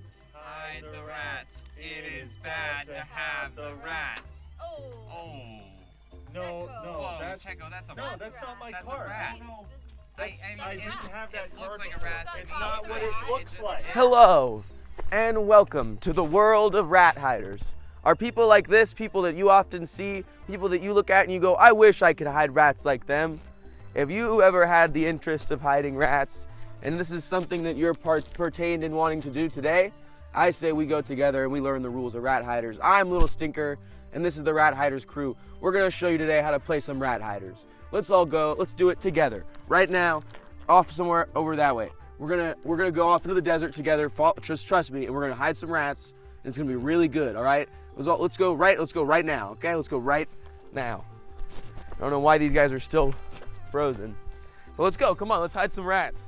rats. Hide the rats. It is bad to have the rats. Oh. No, Whoa, that's Checo, that's a not my that's card. a rat. No, I didn't have that it looks card like a before. rat. It's not what it looks like. Hello, and welcome to the world of rat hiders. Are people like this, people that you often see, people that you look at and you go, I wish I could hide rats like them? If you ever had the interest of hiding rats, and this is something that you're pertained in wanting to do today, I say we go together and we learn the rules of rat hiders. I'm Little Stinker, and this is the Rat Hiders crew. We're gonna show you today how to play some rat hiders. Let's all go, let's do it together. Right now, off somewhere over that way. We're gonna go off into the desert together, just trust me, and we're gonna hide some rats, and it's gonna be really good, all right? Let's go right now, okay? Let's go right now. I don't know why these guys are still frozen. But let's go, come on, let's hide some rats.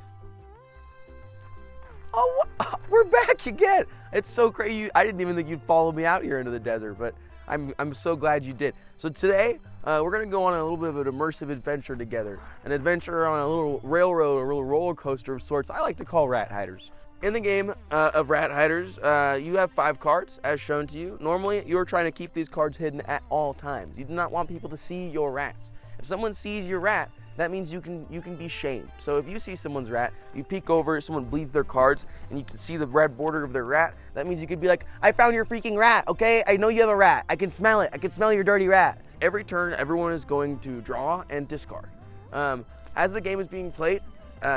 Oh, we're back again. It's so crazy. I didn't even think you'd follow me out here into the desert, but I'm so glad you did. So today, we're gonna go on a little bit of an immersive adventure together. An adventure on a little railroad, a little roller coaster of sorts I like to call rat hiders. In the game of rat hiders, you have 5 cards as shown to you. Normally, you're trying to keep these cards hidden at all times. You do not want people to see your rats. If someone sees your rat, that means you can be shamed. So if you see someone's rat, you peek over, someone bleeds their cards, and you can see the red border of their rat, that means you could be like, I found your freaking rat, okay? I know you have a rat. I can smell it. I can smell your dirty rat. Every turn, everyone is going to draw and discard. As the game is being played,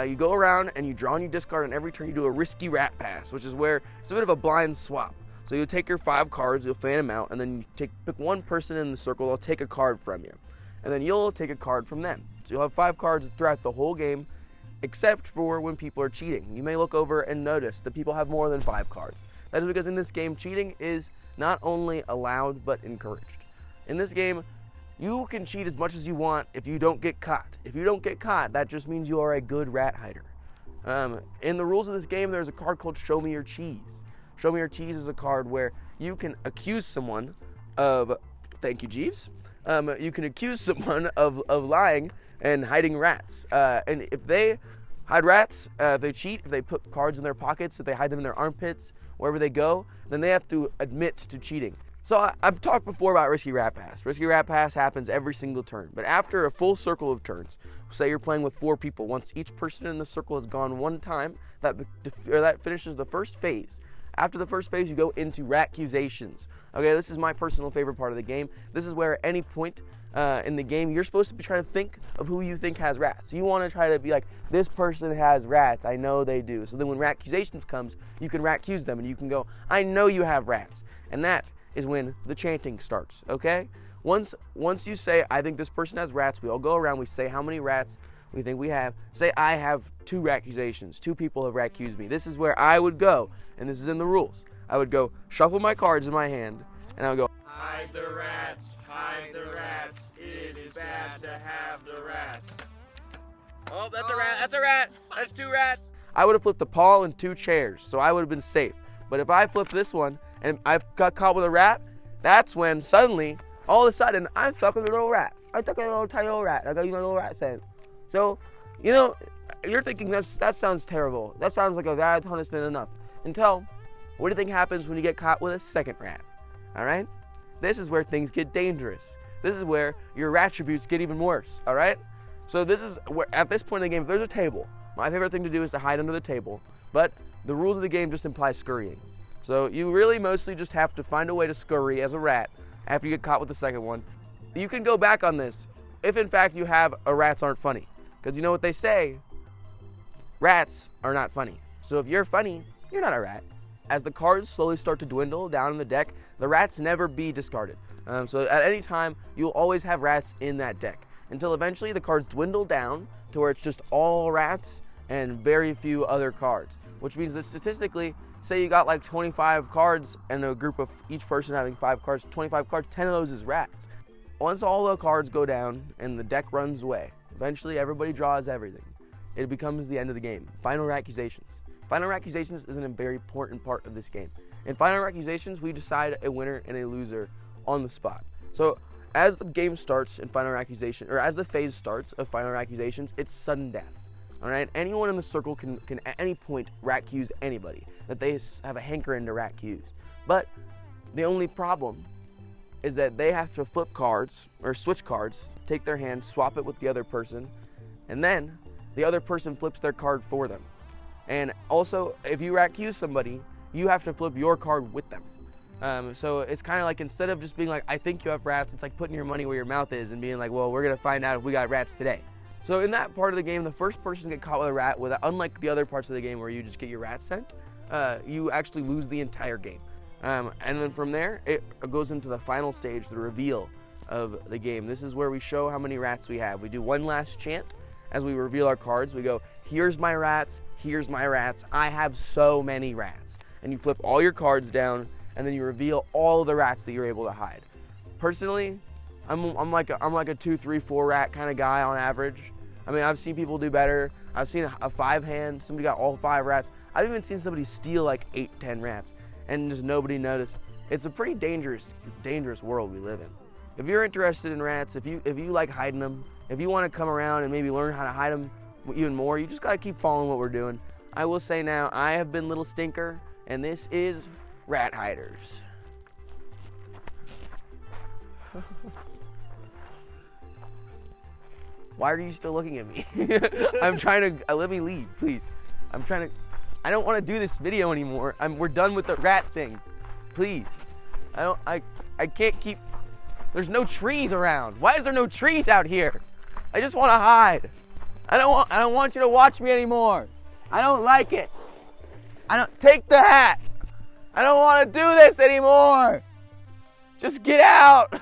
you go around and you draw and you discard, and every turn you do a risky rat pass, which is where it's a bit of a blind swap. So you take your 5 cards, you'll fan them out, and then you pick one person in the circle, they'll take a card from you. And then you'll take a card from them. So you'll have 5 cards throughout the whole game, except for when people are cheating. You may look over and notice that people have more than 5 cards. That is because in this game, cheating is not only allowed, but encouraged. In this game, you can cheat as much as you want if you don't get caught. If you don't get caught, that just means you are a good rat hider. In the rules of this game, there's a card called Show Me Your Cheese. Show Me Your Cheese is a card where you can accuse someone of, thank you, Jeeves. You can accuse someone of lying and hiding rats. And if they hide rats, if they cheat, if they put cards in their pockets, if they hide them in their armpits, wherever they go, then they have to admit to cheating. So I've talked before about Risky Rat Pass. Risky Rat Pass happens every single turn, but after a full circle of turns, say you're playing with 4 people, once each person in the circle has gone one time, that finishes the first phase. After the first phase, you go into Racusations. Okay, this is my personal favorite part of the game. This is where at any point in the game, you're supposed to be trying to think of who you think has rats. You want to try to be like, this person has rats. I know they do. So then when Racusations comes, you can Racuse them, and you can go, I know you have rats. And that is when the chanting starts, okay? Once you say, I think this person has rats, we all go around, we say how many rats we think we have. Say, I have 2 Racusations. 2 people have Racused me. This is where I would go, and this is in the rules. I would go shuffle my cards in my hand, and I would go, Hide the rats. Hide the rats. It is bad to have the rats. oh, that's a rat, that's a rat, that's 2 rats. I would have flipped a paw and 2 chairs, so I would have been safe. But if I flipped this one, and I got caught with a rat, that's when suddenly, all of a sudden, I'm stuck with a little rat. I'm stuck with a little tiny little rat. I got you a little rat sense. So, you know, you're thinking that sounds terrible. That sounds like a bad punishment enough. Until, what do you think happens when you get caught with a second rat? All right? This is where things get dangerous. This is where your attributes get even worse. All right? So this is where, at this point in the game, if there's a table, my favorite thing to do is to hide under the table. But the rules of the game just imply scurrying. So you really mostly just have to find a way to scurry as a rat after you get caught with the second one. You can go back on this if in fact you have a rats aren't funny. Because you know what they say, rats are not funny. So if you're funny, you're not a rat. As the cards slowly start to dwindle down in the deck, the rats never be discarded. So at any time, you'll always have rats in that deck. Until eventually the cards dwindle down to where it's just all rats and very few other cards. Which means that statistically, say you got like 25 cards and a group of each person having 5 cards, 25 cards, 10 of those is rats. Once all the cards go down and the deck runs away, eventually everybody draws everything. It becomes the end of the game. Final Racusations. Final Racusations is a very important part of this game. In Final Racusations, we decide a winner and a loser on the spot. So as the game starts in Final Accusation, or as the phase starts of Final Accusations, it's sudden death. All right, anyone in the circle can at any point Racuse anybody that they have a hankering to Racuse. But the only problem is that they have to flip cards or switch cards, take their hand, swap it with the other person, and then the other person flips their card for them. And also, if you Racuse somebody, you have to flip your card with them. So it's kind of like, instead of just being like, I think you have rats, it's like putting your money where your mouth is and being like, well, we're gonna find out if we got rats today. So in that part of the game, the first person to get caught with a rat, unlike the other parts of the game where you just get your rat sent, you actually lose the entire game. And then from there, it goes into the final stage, the reveal of the game. This is where we show how many rats we have. We do one last chant as we reveal our cards. We go, here's my rats, here's my rats, I have so many rats. And you flip all your cards down, and then you reveal all of the rats that you're able to hide. Personally, I'm like a 2, 3, 4 rat kind of guy on average. I mean, I've seen people do better. I've seen a 5-hand, somebody got all 5 rats. I've even seen somebody steal like 8, 10 rats and just nobody noticed. It's a pretty dangerous world we live in. If you're interested in rats, if you like hiding them, if you want to come around and maybe learn how to hide them even more, you just gotta keep following what we're doing. I will say now, I have been Little Stinker, and this is Rat Hiders. Why are you still looking at me? I'm trying to, let me leave, please. I don't want to do this video anymore. We're done with the rat thing. Please. I can't keep, there's no trees around. Why is there no trees out here? I just want to hide. I don't want you to watch me anymore. I don't like it. Take the hat. I don't want to do this anymore. Just get out.